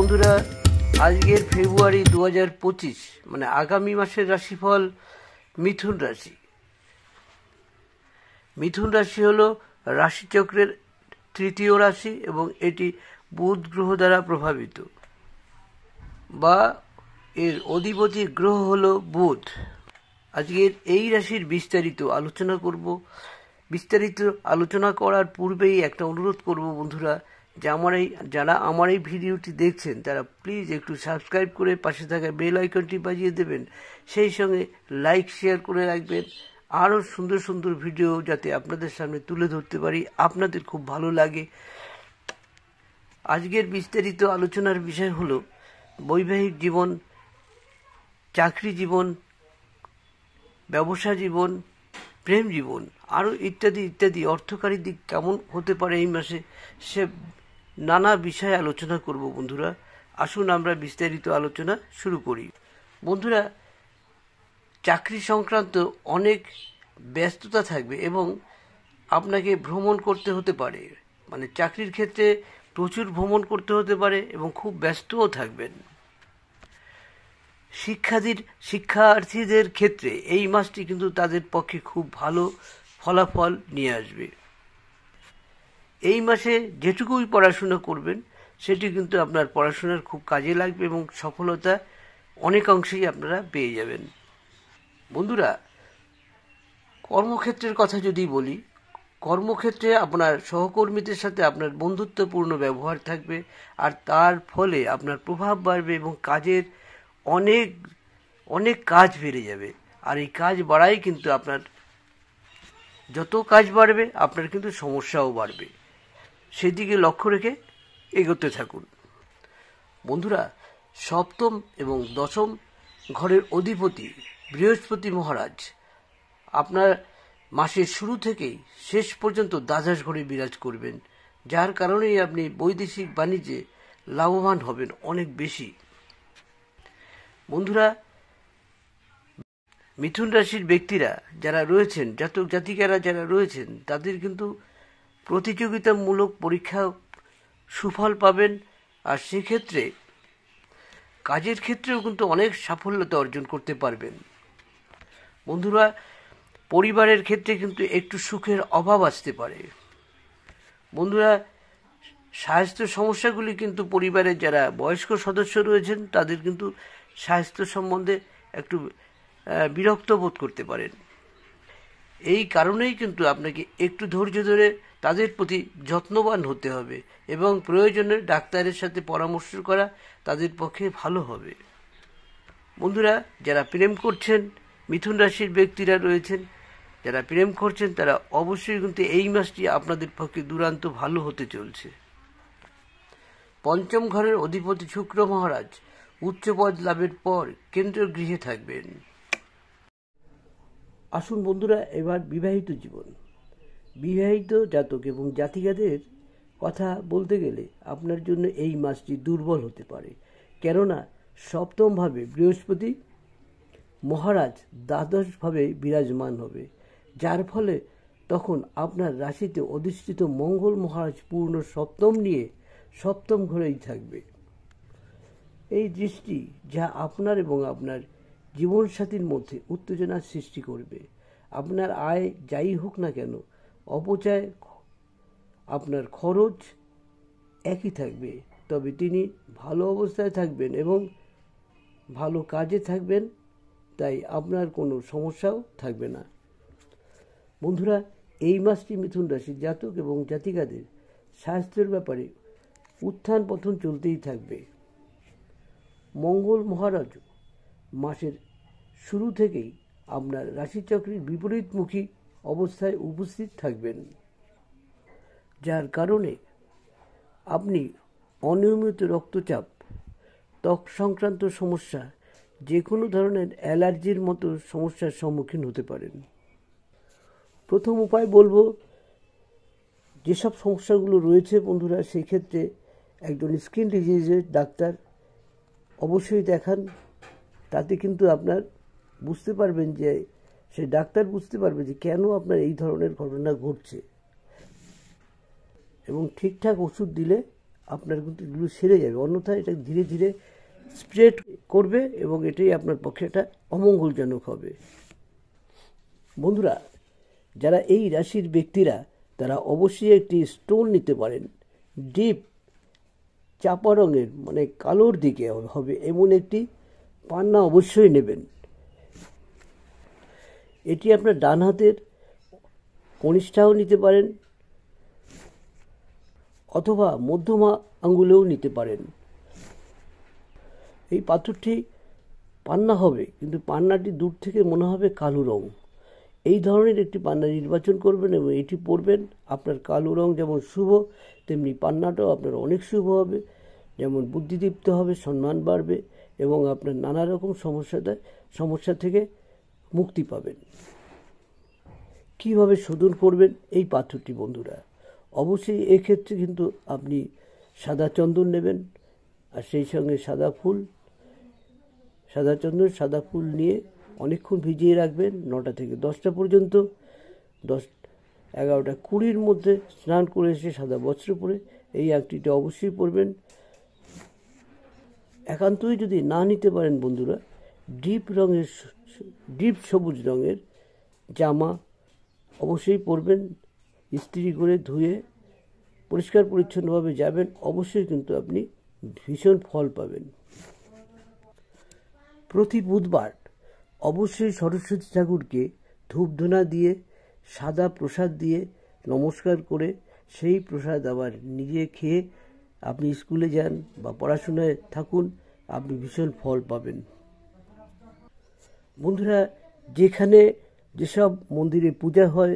বন্ধুরা, আজকের ফেব্রুয়ারি 2025 মানে আগামী মাসের রাশিফল মিথুন রাশি। মিথুন রাশি হলো রাশিচক্রের তৃতীয় রাশি এবং এটি বুধ গ্রহ দ্বারা প্রভাবিত, বা এর অধিপতি গ্রহ হলো বুধ। আজকের এই রাশির বিস্তারিত আলোচনা করব। বিস্তারিত আলোচনা করার পূর্বেই একটা অনুরোধ করব বন্ধুরা, যে যারা আমার এই ভিডিওটি দেখছেন তারা প্লিজ একটু সাবস্ক্রাইব করে পাশে থাকা বেল আইকনটি বাজিয়ে দেবেন, সেই সঙ্গে লাইক শেয়ার করে রাখবেন। আরও সুন্দর সুন্দর ভিডিও যাতে আপনাদের সামনে তুলে ধরতে পারি, আপনাদের খুব ভালো লাগে। আজকের বিস্তারিত আলোচনার বিষয় হলো বৈবাহিক জীবন, চাকরি জীবন, ব্যবসা জীবন, প্রেম জীবন, আরও ইত্যাদি ইত্যাদি। অর্থকারী দিক কেমন হতে পারে এই মাসে, সে নানা বিষয়ে আলোচনা করব বন্ধুরা। আসুন আমরা বিস্তারিত আলোচনা শুরু করি। বন্ধুরা, চাকরি সংক্রান্ত অনেক ব্যস্ততা থাকবে এবং আপনাকে ভ্রমণ করতে হতে পারে, মানে চাকরির ক্ষেত্রে প্রচুর ভ্রমণ করতে হতে পারে এবং খুব ব্যস্তও থাকবেন। শিক্ষার্থীদের ক্ষেত্রে এই মাসটি কিন্তু তাদের পক্ষে খুব ভালো ফলাফল নিয়ে আসবে। এই মাসে যেটুকুই পড়াশোনা করবেন সেটি কিন্তু আপনার পড়াশোনার খুব কাজে লাগবে এবং সফলতা অনেকাংশেই আপনারা পেয়ে যাবেন। বন্ধুরা, কর্মক্ষেত্রের কথা যদি বলি, কর্মক্ষেত্রে আপনার সহকর্মীদের সাথে আপনার বন্ধুত্বপূর্ণ ব্যবহার থাকবে, আর তার ফলে আপনার প্রভাব বাড়বে এবং কাজের অনেক কাজ বেড়ে যাবে। আর এই কাজ বাড়াই কিন্তু আপনার, যত কাজ বাড়বে আপনার কিন্তু সমস্যাও বাড়বে। সেদিকে লক্ষ্য রেখে এগোতে থাকুন। বন্ধুরা, সপ্তম এবং দশম ঘরের অধিপতি বৃহস্পতি মহারাজ আপনার মাসের শুরু থেকেই শেষ পর্যন্ত দ্বাদশ ঘরে বিরাজ করবেন, যার কারণেই আপনি বৈদেশিক বাণিজ্যে লাভবান হবেন অনেক বেশি। বন্ধুরা, মিথুন রাশির ব্যক্তিরা যারা রয়েছেন, জাতক জাতিকারা যারা রয়েছেন, তাদের কিন্তু প্রতিযোগিতামূলক পরীক্ষা সুফল পাবেন, আর সেক্ষেত্রে কাজের ক্ষেত্রেও কিন্তু অনেক সাফল্যতা অর্জন করতে পারবেন। বন্ধুরা, পরিবারের ক্ষেত্রে কিন্তু একটু সুখের অভাব আসতে পারে। বন্ধুরা, স্বাস্থ্য সমস্যাগুলি কিন্তু পরিবারের যারা বয়স্ক সদস্য রয়েছেন তাদের কিন্তু স্বাস্থ্য সম্বন্ধে একটু বিরক্ত বোধ করতে পারেন। এই কারণেই কিন্তু আপনাকে একটু ধৈর্য ধরে তাদের প্রতি যত্নবান হতে হবে এবং প্রয়োজনে ডাক্তারের সাথে পরামর্শ করা তাদের পক্ষে ভালো হবে। বন্ধুরা, যারা প্রেম করছেন, মিথুন রাশির ব্যক্তিরা রয়েছেন যারা প্রেম করছেন, তারা অবশ্যই কিন্তু এই মাসটি আপনাদের পক্ষে দুরান্ত ভালো হতে চলছে। পঞ্চম ঘরের অধিপতি শুক্র মহারাজ উচ্চপদ লাভের পর কেন্দ্রীয় গৃহে থাকবেন। আসুন বন্ধুরা, এবার বিবাহিত জীবন। বিবাহিত জাতক এবং জাতিকাদের কথা বলতে গেলে আপনার জন্য এই মাসটি দুর্বল হতে পারে, কেননা সপ্তমভাবে বৃহস্পতি মহারাজ দ্বাদশভাবে বিরাজমান হবে, যার ফলে তখন আপনার রাশিতে অধিষ্ঠিত মঙ্গল মহারাজ পূর্ণ সপ্তম নিয়ে সপ্তম ঘরেই থাকবে। এই দৃষ্টি যা আপনার এবং আপনার জীবনসাথীর মধ্যে উত্তেজনার সৃষ্টি করবে। আপনার আয় যাই হোক না কেন, অপচয়, আপনার খরচ একই থাকবে, তবে তিনি ভালো অবস্থায় থাকবেন এবং ভালো কাজে থাকবেন, তাই আপনার কোনো সমস্যাও থাকবে না। বন্ধুরা, এই মাসটি মিথুন রাশির জাতক এবং জাতিকাদের স্বাস্থ্যের ব্যাপারে উত্থান পতন চলতেই থাকবে। মঙ্গল মহারাজ মাসের শুরু থেকেই আপনার রাশিচক্রের বিপরীতমুখী অবস্থায় উপস্থিত থাকবেন, যার কারণে আপনি অনিয়মিত রক্তচাপ, ত্বক সংক্রান্ত সমস্যা, যে কোনো ধরনের অ্যালার্জির মতো সমস্যার সম্মুখীন হতে পারেন। প্রথম উপায় বলবো, যেসব সমস্যাগুলো রয়েছে বন্ধুরা, সেই ক্ষেত্রে একজন স্কিন ডিজিজের ডাক্তার অবশ্যই দেখান। তাতে কিন্তু আপনার বুঝতে পারবেন যে, সেই ডাক্তার বুঝতে পারবে যে কেন আপনার এই ধরনের ঘটনা ঘটছে, এবং ঠিকঠাক ওষুধ দিলে আপনার কিন্তু এগুলো সেরে যাবে। অন্যথায় এটা ধীরে ধীরে স্প্রেড করবে এবং এটাই আপনার পক্ষে একটা অমঙ্গলজনক হবে। বন্ধুরা, যারা এই রাশির ব্যক্তিরা তারা অবশ্যই একটি স্টোন নিতে পারেন। ডিপ চাপা রঙের মানে কালোর দিকে হবে এমন একটি পান্না অবশ্যই নেবেন। এটি আপনার ডান হাতের কনিষ্ঠাও নিতে পারেন অথবা মধ্যমা আঙ্গুলেও নিতে পারেন। এই পাথরটি পান্না হবে, কিন্তু পান্নাটি দূর থেকে মনে হবে কালো রং। এই ধরনের একটি পান্না নির্বাচন করবেন এবং এটি পরবেন। আপনার কালো রং যেমন শুভ, তেমনি পান্নাটাও আপনার অনেক শুভ হবে। যেমন বুদ্ধিদীপ্ত হবে, সম্মান বাড়বে এবং আপনার নানা রকম সমস্যা থেকে মুক্তি পাবেন। কীভাবে শোধন করবেন এই পাথরটি বন্ধুরা? অবশ্যই এক্ষেত্রে কিন্তু আপনি সাদা চন্দন নেবেন, আর সেই সঙ্গে সাদা চন্দন সাদা ফুল নিয়ে অনেকক্ষণ ভিজিয়ে রাখবেন, 9টা থেকে 10টা পর্যন্ত। 11টা 20-র মধ্যে স্নান করে এসে সাদা বস্ত্র পরে এই আংটিটা অবশ্যই পরবেন। একান্তই যদি না নিতে পারেন বন্ধুরা, ডিপ সবুজ রঙের জামা অবশ্যই পরবেন। ইস্ত্রি করে ধুয়ে পরিষ্কার পরিচ্ছন্নভাবে যাবেন, অবশ্যই কিন্তু আপনি ভীষণ ফল পাবেন। প্রতি বুধবার অবশ্যই সরস্বতী ঠাকুরকে ধূপধুনা দিয়ে সাদা প্রসাদ দিয়ে নমস্কার করে সেই প্রসাদ আবার নিজে খেয়ে আপনি স্কুলে যান বা পড়াশোনায় থাকুন, আপনি ভীষণ ফল পাবেন। বন্ধুরা, যেসব মন্দিরে পূজা হয়,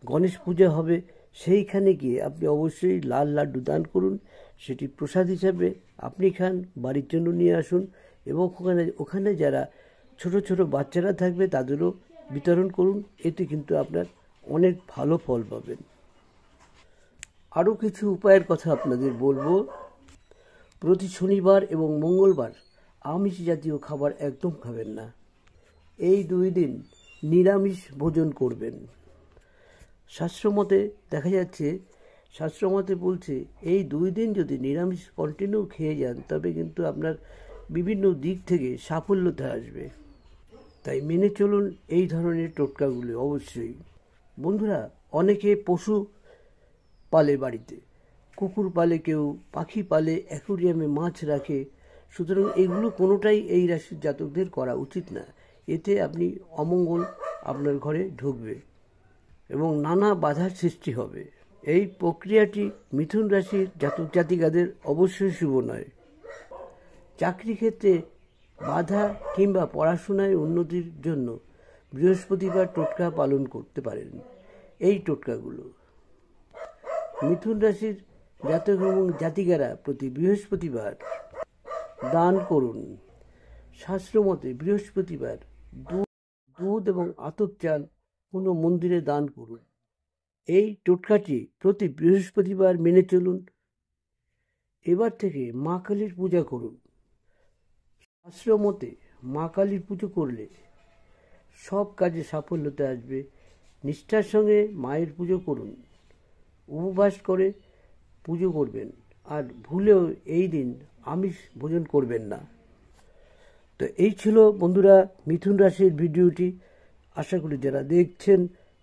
গণেশ পূজা হবে, সেইখানে গিয়ে আপনি অবশ্যই লাল লাড্ডু দান করুন। সেটি প্রসাদ হিসাবে আপনি খান, বাড়ির জন্য নিয়ে আসুন এবং ওখানে যারা ছোট ছোট বাচ্চারা থাকবে তাদেরও বিতরণ করুন। এতে কিন্তু আপনার অনেক ভালো ফল পাবেন। আরও কিছু উপায়ের কথা আপনাদের বলবো। প্রতি শনিবার এবং মঙ্গলবার আমিষ জাতীয় খাবার একদম খাবেন না। এই 2 দিন নিরামিষ ভোজন করবেন। শাস্ত্রমতে দেখা যাচ্ছে, শাস্ত্রমতে বলছে এই 2 দিন যদি নিরামিষ কন্টিনিউ খেয়ে যান তবে কিন্তু আপনার বিভিন্ন দিক থেকে সাফল্যতা আসবে। তাই মেনে চলুন এই ধরনের টোটকাগুলি অবশ্যই। বন্ধুরা, অনেকে পশু পালে, বাড়িতে কুকুর পালে, কেউ পাখি পালে, অ্যাকুরিয়ামে মাছ রাখে। সুতরাং এগুলো কোনোটাই এই রাশির জাতকদের করা উচিত না। এতে আপনি অমঙ্গল আপনার ঘরে ঢুকবে এবং নানা বাধার সৃষ্টি হবে। এই প্রক্রিয়াটি মিথুন রাশির জাতক জাতিকাদের অবশ্যই শুভ নয়। চাকরি ক্ষেত্রে বাধা কিংবা পড়াশোনায় উন্নতির জন্য বৃহস্পতিবার টোটকা পালন করতে পারেন। এই টোটকাগুলো মিথুন রাশির জাতক এবং জাতিকারা প্রতি বৃহস্পতিবার দান করুন। শাস্ত্রমতে বৃহস্পতিবার দুধ এবং আতপ চাল কোনো মন্দিরে দান করুন। এই টোটকাটি প্রতি বৃহস্পতিবার মেনে চলুন। এবার থেকে মা কালীর পূজা করুন। শাস্ত্রমতে মা কালীর পুজো করলে সব কাজে সাফল্যতা আসবে। নিষ্ঠার সঙ্গে মায়ের পুজো করুন, উপবাস করে পুজো করবেন, আর ভুলেও এই দিন আমিষ ভোজন করবেন না। তো এই ছিল বন্ধুরা মিথুন রাশির ভিডিওটি। আশা করি যারা দেখছেন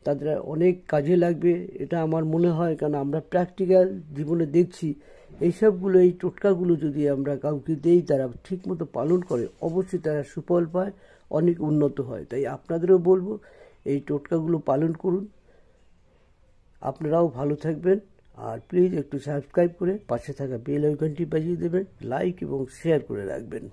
তাদের অনেক কাজে লাগবে, এটা আমার মনে হয়, কারণ আমরা প্র্যাকটিক্যাল জীবনে দেখছি এই টোটকাগুলো যদি আমরা কাউকে দেই, তারা ঠিকমতো পালন করে, অবশ্যই তারা সুফল পায়, অনেক উন্নত হয়। তাই আপনাদেরও বলবো এই টোটকাগুলো পালন করুন। আপনারাও ভালো থাকবেন, আর প্লিজ একটু সাবস্ক্রাইব করে পাশে থাকা বেল আইকনটি বাজিয়ে দেবেন, লাইক এবং শেয়ার করে রাখবেন।